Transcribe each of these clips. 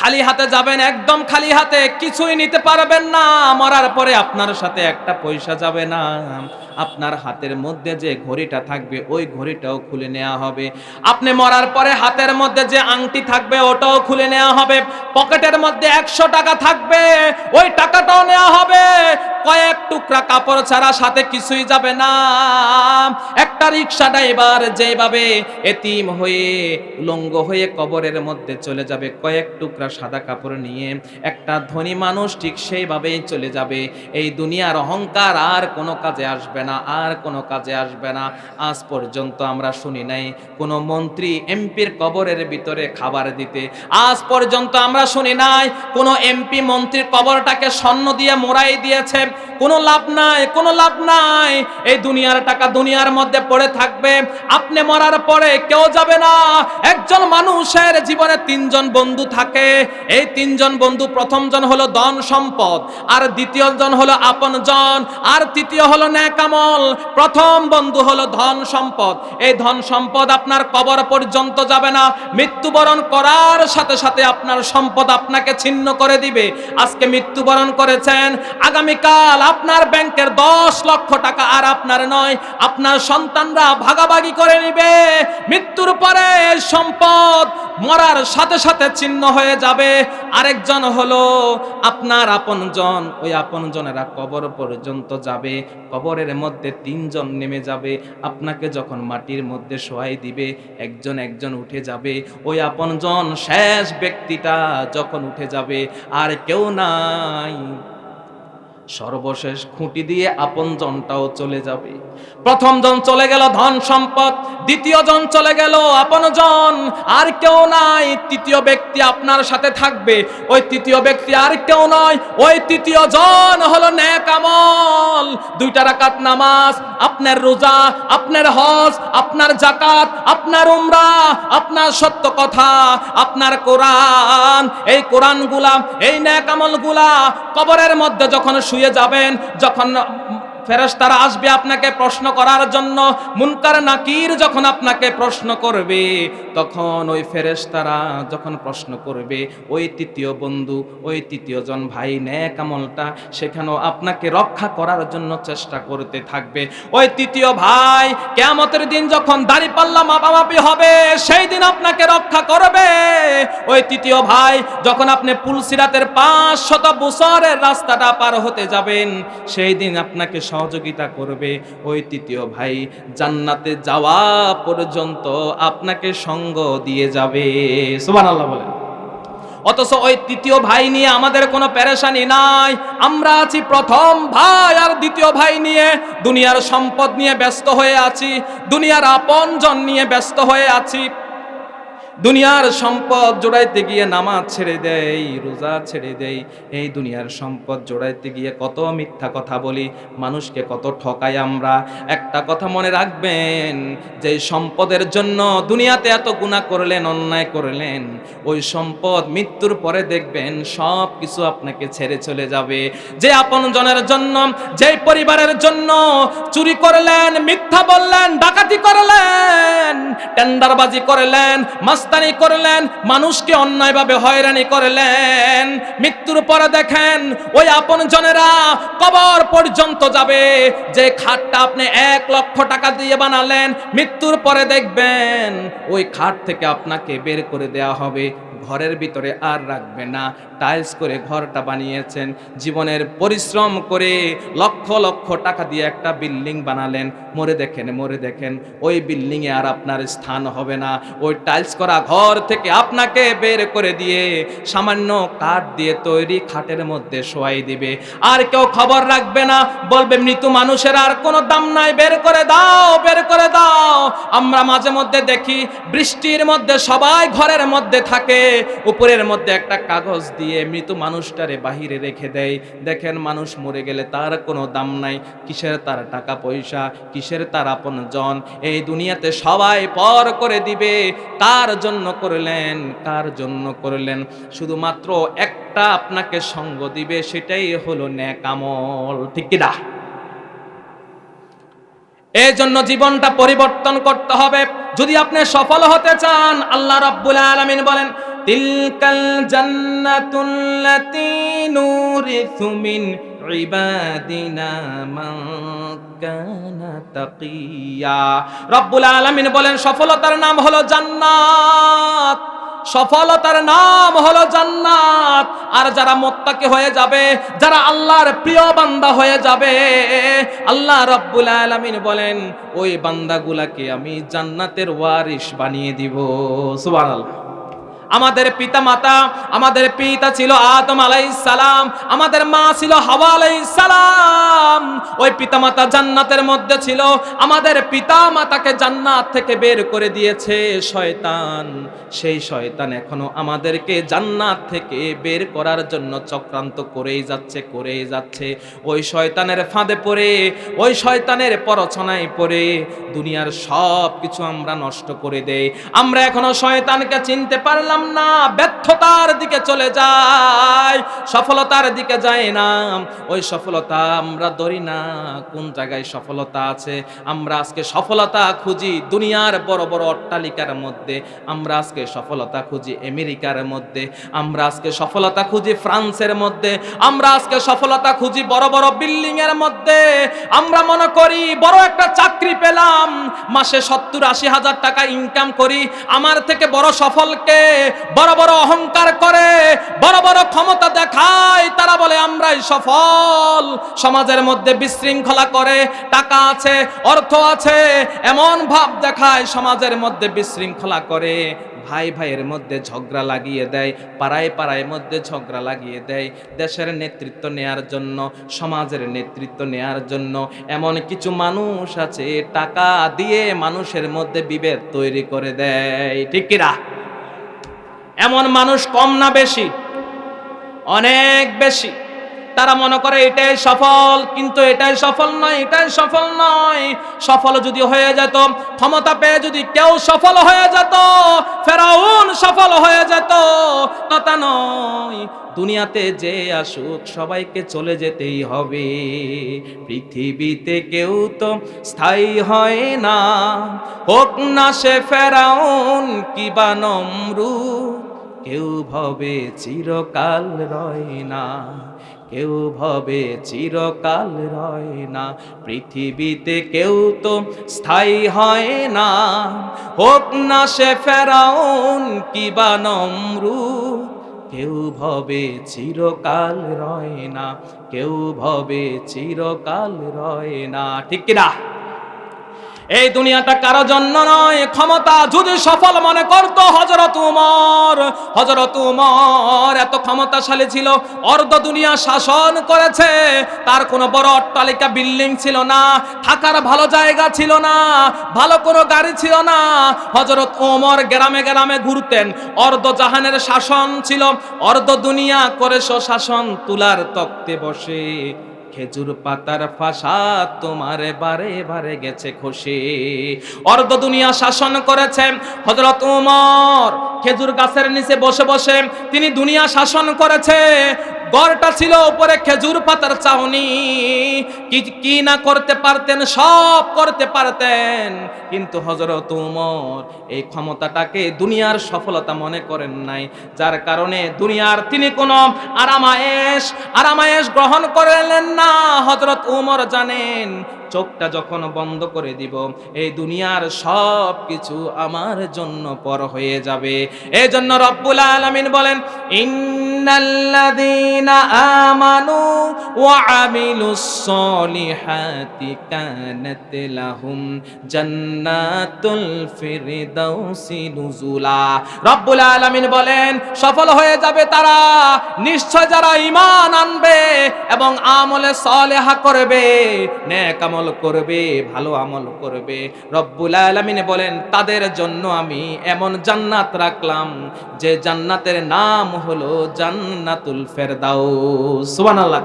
খালি হাতে যাবেন, একদম খালি হাতে, কিছুই নিতে পারবেন না। মরার পরে আপনার সাথে একটা পয়সা যাবে না। আপনার হাতের মধ্যে যে ঘড়িটা থাকবে ওই ঘড়িটাও খুলে নেওয়া হবে। আপনি মরার পরে হাতের মধ্যে যে আংটি থাকবে ওটাও খুলে নেওয়া হবে। পকেটের মধ্যে 100 টাকা থাকবে, ওই টাকাটাও নেওয়া হবে। কয়েক টুকরা কাপড় ছাড়া সাথে কিছুই যাবে না। একটা রিকশা ড্রাইভার যেভাবে এতিম হয়ে উলঙ্গ হয়ে কবরের মধ্যে চলে যাবে কয়েক টুকরা সাদা কাপড় নিয়ে, একটা ধনী মানুষ ঠিক সেইভাবেই চলে যাবে। এই দুনিয়ার অহংকার আর কোনো কাজে আসবে না, আর কোনো কাজে আসবে না। আজ পর্যন্ত আমরা শুনি নাই কোনো মন্ত্রী এমপির কবরের ভিতরে খাবার দিতে। আজ পর্যন্ত আমরা শুনি নাই কোনো এমপি মন্ত্রীর কবরটাকে স্বর্ণ দিয়ে মোড়াই দিয়েছে। কোনো লাভ নাই, কোনো লাভ নাই। এই দুনিয়ার টাকা দুনিয়ার মধ্যে পড়ে থাকবে। আপনি মরার পরে কেউ যাবে না। একজন মানুষের জীবনে 3 জন বন্ধু থাকে। এই 3 জন বন্ধু, প্রথম জন হলো ধন সম্পদ, আর দ্বিতীয় জন হলো আপনজন, আর তৃতীয় হলো নেক আমল। প্রথম বন্ধু হলো ধন সম্পদ। এই ধন সম্পদ আপনার কবর পর্যন্ত যাবে না। মৃত্যুবরণ করার সাথে সাথে আপনার সম্পদ আপনাকে ছিন্ন করে দিবে। আজকে মৃত্যুবরণ করেছেন, আগামীকাল আপনার ব্যাংকের 10 লক্ষ টাকা আর আপনার নয়, আপনার সন্তানরা ভাগাভাগি করে নিবে। মৃত্যুর পরে সম্পদ মরার সাথে সাথে ছিন্ন হয়ে যাবে। আরেকজন হলো আপনার আপনজন। ওই আপনজনেরা কবর পর্যন্ত যাবে। কবরের মধ্যে 3 জন নেমে যাবে। আপনাকে যখন মাটির মধ্যে শোয়াই দিবে, একজন একজন উঠে যাবে। ওই আপনজন শেষ ব্যক্তিটা যখন উঠে যাবে, আর কেউ নাই, সর্বশেষ খুঁটি দিয়ে আপনজনটাও চলে যাবে। প্রথম জন চলে গেল ধন সম্পদ, দ্বিতীয় জন চলে গেল আপনজন, আর কেউ নাই। তৃতীয় ব্যক্তি আপনার সাথে থাকবে। ওই তৃতীয় ব্যক্তি আর কেউ নয়, ওই তৃতীয় জন হলো নেক আমল। 2 রাকাত নামাজ, আপনার রোজা, আপনার হজ, আপনার যাকাত, আপনার উমরা, আপনার সত্য কথা, আপনার কোরআন। এই কোরআনগুলা, এই নেক আমলগুলা কবরের মধ্যে যখন শুয়ে যাবেন, যখন ফেরেশতারা আসবে আপনাকে প্রশ্ন করার জন্য, মুনকার নাকির যখন আপনাকে প্রশ্ন করবে, তখন ওই ফেরেশতারা যখন প্রশ্ন করবে, ওই তৃতীয় বন্ধু, ওই তৃতীয় জন ভাই নেক আমলটা সেখানেও আপনাকে রক্ষা করার জন্য চেষ্টা করতে থাকবে। ওই তৃতীয় ভাই কিয়ামতের দিন যখন দাড়িপাল্লা মাপামাপি হবে, সেই দিন আপনাকে রক্ষা করবে। ওই তৃতীয় ভাই যখন আপনি পুলসিরাতের 500 বছরের রাস্তাটা পার হতে যাবেন, সেই দিন আপনাকে সহযোগিতা করবে। ওই তৃতীয় ভাই জান্নাতে যাওয়া পর্যন্ত আপনাকে সঙ্গ দিয়ে যাবে। সুবহানাল্লাহ বলেন। অথচ ওই তৃতীয় ভাই নিয়ে আমাদের কোনো পেরেশানি নাই। আমরা আছি প্রথম ভাই আর দ্বিতীয় ভাই নিয়ে, দুনিয়ার সম্পদ নিয়ে ব্যস্ত হয়ে আছি, দুনিয়ার আপনজন নিয়ে ব্যস্ত হয়ে আছি। দুনিয়ার সম্পদ জোড়াইতে গিয়ে নামাজ ছেড়ে দেই, রোজা ছেড়ে দেই। এই দুনিয়ার সম্পদ জোড়াইতে গিয়ে কত মিথ্যা কথা বলি, মানুষকে কত ঠকাই আমরা। একটা কথা মনে রাখবেন, যে সম্পদের জন্য দুনিয়াতে এত গুনাহ করলেন, অন্যায় করলেন, ওই সম্পদ মৃত্যুর পরে দেখবেন সব কিছু আপনাকে ছেড়ে চলে যাবে। যে আপনজনের জন্য, যেই পরিবারের জন্য চুরি করলেন, মিথ্যা বললেন, ডাকাতি করলেন, টেন্ডারবাজি করলেন, মাস্তানি করলেন, মানুষকে অন্যায়ভাবে হয়রানি করলেন, মৃত্যুর পরে দেখেন ওই আপনজনেরা কবর পর্যন্ত যাবে। যে খাটটা আপনি 1 লক্ষ টাকা দিয়ে বানালেন, মৃত্যুর পরে দেখবেন ওই খাট থেকে আপনাকে বের করে দেওয়া হবে, ঘরের ভিতরে আর রাখবে না। টাইলস করে ঘরটা বানিয়েছেন, জীবনের পরিশ্রম করে লক্ষ লক্ষ টাকা দিয়ে একটা বিল্ডিং বানালেন, মরে দেখেন ওই বিল্ডিংয়ে আর আপনার স্থান হবে না। ওই টাইলস করা ঘর থেকে আপনাকে বের করে দিয়ে সামান্য কাঠ দিয়ে তৈরি খাটের মধ্যে শোয়াই দিবে। আর কেউ খবর রাখবে না, বলবে মৃত মানুষের আর কোনো দাম নাই, বের করে দাও, বের করে দাও। আমরা মাঝে মধ্যে দেখি বৃষ্টির মধ্যে সবাই ঘরের মধ্যে থাকে, উপরের মধ্যে একটা কাগজ দিয়ে মৃত মানুষটারে বাহিরে রেখে দেয়। দেখেন মানুষ মরে গেলে তার কোনো দাম নাই, কিসের তার টাকা পয়সা, কিসের তার আপনজন। এই দুনিয়াতে সবাই পর করে দিবে। কার জন্য করলেন, কার জন্য করলেন? শুধুমাত্র একটা আপনাকে সঙ্গ দিবে, সেটাই হলো নেক আমল। ঠিক কি না? এই জন্য জীবনটা পরিবর্তন করতে হবে। যদি আপনি সফল হতে চান, আল্লাহ রাব্বুল আলামিন বলেন তিলকাল জান্নাতুল্লাতী নুরিসু মিন ইবাদিনা মান কানা তাকিয়া। রব্বুল আলামিন বলেন সফলতার নাম হলো জান্নাত, সফলতার নাম হলো জান্নাত। আর যারা মুত্তাকি হয়ে যাবে, যারা আল্লাহর প্রিয় বান্দা হয়ে যাবে, আল্লাহ রাব্বুল আলামিন বলেন ওই বান্দাগুলাকে আমি জান্নাতের ওয়ারিশ বানিয়ে দিব। সুবহানাল্লাহ। আমাদের পিতা মাতা, আমাদের পিতা ছিল আদম আলাইহিস সালাম, আমাদের মা ছিল হাওয়া আলাইহিস সালাম। ওই পিতা মাতা জান্নাতের মধ্যে ছিল, আমাদের পিতা মাতাকে জান্নাত থেকে বের করে দিয়েছে শয়তান। সেই শয়তান এখনো আমাদেরকে জান্নাত থেকে বের করার জন্য চক্রান্ত করেই যাচ্ছে। ওই শয়তানের ফাঁদে পড়ে, ওই শয়তানের প্ররোচনায় পড়ে দুনিয়ার সব কিছু আমরা নষ্ট করে দেই। আমরা এখনো শয়তানকে চিনতে পারলাম না, ব্যর্থতার দিকে চলে যাই, সফলতার দিকে যাই না। ওই সফলতা আমরা ধরি না। কোন জায়গায় সফলতা আছে? আমরা আজকে সফলতা খুঁজি দুনিয়ার বড় বড় অট্টালিকার মধ্যে, আমরা আজকে সফলতা খুঁজি আমেরিকার মধ্যে, আমরা আজকে সফলতা খুঁজি ফ্রান্সের মধ্যে, আমরা আজকে সফলতা খুঁজি বড় বড় বিল্ডিং এর মধ্যে। আমরা মনে করি বড় একটা চাকরি পেলাম, মাসে 70-80 হাজার টাকা ইনকাম করি, আমার থেকে বড় সফলকে, বড় বড় অহংকার করে, বড় বড় ক্ষমতা দেখায়, তারা বলে আমরাই সফল। সমাজের মধ্যে বিশৃঙ্খলা করে, টাকা আছে, অর্থ আছে, এমন ভাব দেখায়, সমাজের মধ্যে বিশৃঙ্খলা করে, ভাই ভাইয়ের মধ্যে ঝগড়া লাগিয়ে দেয়, পাড়ায় পাড়ায় মধ্যে ঝগড়া লাগিয়ে দেয়। দেশের নেতৃত্ব নেয়ার জন্য, সমাজের নেতৃত্ব নেয়ার জন্য এমন কিছু মানুষ আছে টাকা দিয়ে মানুষের মধ্যে বিভেদ তৈরি করে দেয়। ঠিক কিনা? এমন মানুষ কম না বেশি? অনেক বেশি। তারা মনে করে এটাই সফল, কিন্তু এটাই সফল নয়, এটাই সফল নয়। সফল যদি হয়ে যেত, ক্ষমতা পেয়ে যদি কেউ সফল হয়ে যেত, ফেরাউন সফল হয়ে যেত, তা নয়। দুনিয়াতে যে আসুক সবাইকে চলে যেতেই হবে। পৃথিবীতে কেউ তো স্থায়ী হয় না, হোক না সে ফেরাউন কিবা নমরুদ, কেউ ভবে চিরকাল রয় না, কেউ ভবে চিরকাল রয় না। পৃথিবীতে কেউ তো স্থায়ী হয় না, হোক না সে ফেরাউন কিবা নমরুদ, কেউ ভবে চিরকাল রয় না, কেউ ভবে চিরকাল রয় না। ঠিক কিনা? এই দুনিয়াটা কারো জন্য নয়। ক্ষমতা যদি সফল মনে করতো হযরত উমর এত ক্ষমতাশালী ছিল, অর্ধ দুনিয়া শাসন করেছে, তার কোনো বড় অট্টালিকা বিল্ডিং ছিল না, থাকার ভালো জায়গা ছিল না, ভালো কোনো গাড়ি ছিল না। হযরত উমর গ্রামে গ্রামে ঘুরতেন, অর্ধ জাহানের শাসন ছিল, অর্ধ দুনিয়া করেছো শাসন, তুলার তক্তে বসে খেজুর পাতার ফাঁসা তোমার বারে বারে গেছে খসে। অর্ধ দুনিয়া শাসন করেছেন হযরত উমর, খেজুর গাছের নিচে বসে বসে তিনি দুনিয়া শাসন করেছে। গড়টা ছিল উপরে খেজুর পাতার চাউনি, কি না করতে পারতেন, সব করতে পারতেন। কিন্তু হযরত উমর এই ক্ষমতাটাকে দুনিয়ার সফলতা মনে করেন নাই, যার কারণে দুনিয়ার তিনি কোনো আরামায়েশ গ্রহণ করলেন না। হযরত উমর জানেন চোখটা যখন বন্ধ করে দিব, এই দুনিয়ার সব কিছু আমার জন্য পর হয়ে যাবে। এই জন্য রব্বুল আলামিন বলেন ইন্নাল্লাযীনা আমানু ওয়া আমিলুস সলিহাতি কানাত লাহুম জান্নাতুল ফিরদাউসি নুজুলা। রব্বুল আলামিন বলেন সফল হয়ে যাবে তারা, নিশ্চয় যারা ঈমান আনবে এবং আমলে সালেহা করবে, নেক আমল করবে, ভালো আমল করবে। রব্বুল আলামিন বলেন তাদের জন্য আমি এমন জান্নাত রাখলাম যে জান্নাতের নাম হলো জান্নাতুল ফেরদাউস। সুবহানাল্লাহ।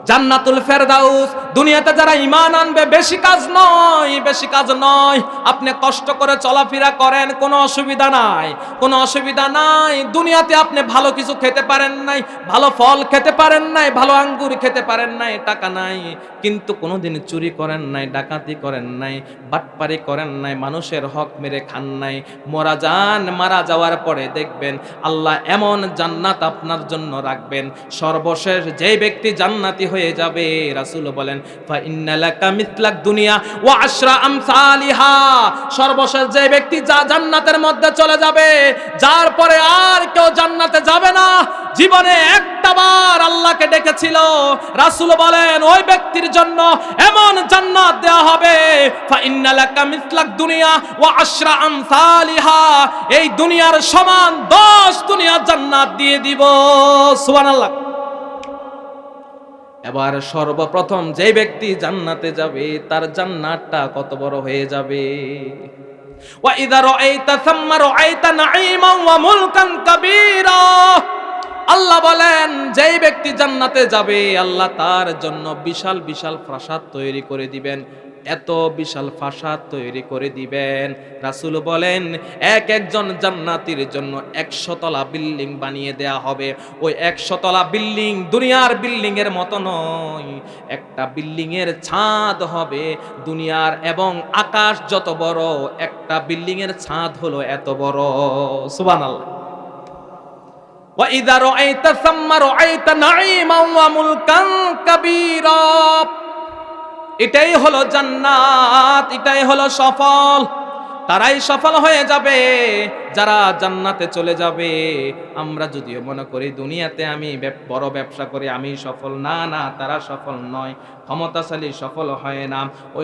জান্নাতুল ফেরদাউস। দুনিয়াতে যারা ঈমান আনবে, বেশি কাজ নয়, বেশি কাজ নয়, আপনি কষ্ট করে চলাফেরা করেন, কোনো অসুবিধা নাই, কোনো অসুবিধা নাই। দুনিয়াতে আপনি ভালো কিছু খেতে পারেন নাই, ভালো ফল খেতে পারেন নাই, ভালো আঙ্গুর খেতে পারেন নাই, টাকা নাই, কিন্তু কোনোদিন চুরি করেন নাই, ডাকাতি করেন নাই, বাটপারি করেন নাই, মানুষের হক মেরে খান নাই। মারা যাওয়ার পরে দেখবেন আল্লাহ এমন জান্নাত আপনার জন্য রাখবেন, সর্বশেষ যেই ব্যক্তি জান্নাতি হয়ে যাবে, রাসূল বলেন ফা ইন্নালাকা মিসলাক দুনিয়া ওয়া আশরা আমসালিহা, সর্বশেষ যে ব্যক্তি জান্নাতের মধ্যে চলে যাবে, যার পরে আর কেউ জান্নাতে যাবে না, জীবনে একটাবার আল্লাহকে ডেকেছিল, রাসূল বলেন ওই ব্যক্তির জন্য এমন জান্নাত দেওয়া হবে, ফা ইন্নালাকা মিসলাক দুনিয়া ওয়া আশরা আমসালিহা, এই দুনিয়ার সমান 10 দুনিয়ার জান্নাত দিয়ে দিব। সুবহানাল্লাহ। এবার সর্বপ্রথম যে ব্যক্তি জান্নাতে যাবে, তার জান্নাতটা কত বড় হয়ে যাবে। ওয়া ইযা রাআইতা সাম্মা রাআইতা নাঈমান ওয়া মুলকান কাবীরা, আল্লাহ বলেন যেই ব্যক্তি জান্নাতে যাবে, আল্লাহ তার জন্য বিশাল বিশাল প্রাসাদ তৈরি করে দিবেন, এত বিশাল প্রাসাদ তৈরি করে দিবেন। রাসূল বলেন এক একজন জান্নাতীর জন্য 100 তলা বিল্ডিং বানিয়ে দেয়া হবে। ওই 100 তলা বিল্ডিং দুনিয়ার বিল্ডিং এর মতো নয়, একটা বিল্ডিং এর ছাদ হবে দুনিয়ার, এবং আকাশ যত বড়, একটা বিল্ডিং এর ছাদ হলো এত বড়। সুবহানাল্লাহ। ওয়া ইযা রাআইতা সাম্মা রাআইতা নাঈমান ওয়া মুলকান কাবীরা, এটাই হলো জান্নাত, এটাই হলো সফল। তারাই সফল হয়ে যাবে যারা জান্নাতে চলে যাবে। আমরা যদিও মনে করি দুনিয়াতে আমি বড় ব্যবসা করি আমি সফল, না না, তারা সফল নয়, ক্ষমতাশালী সফল হয় না।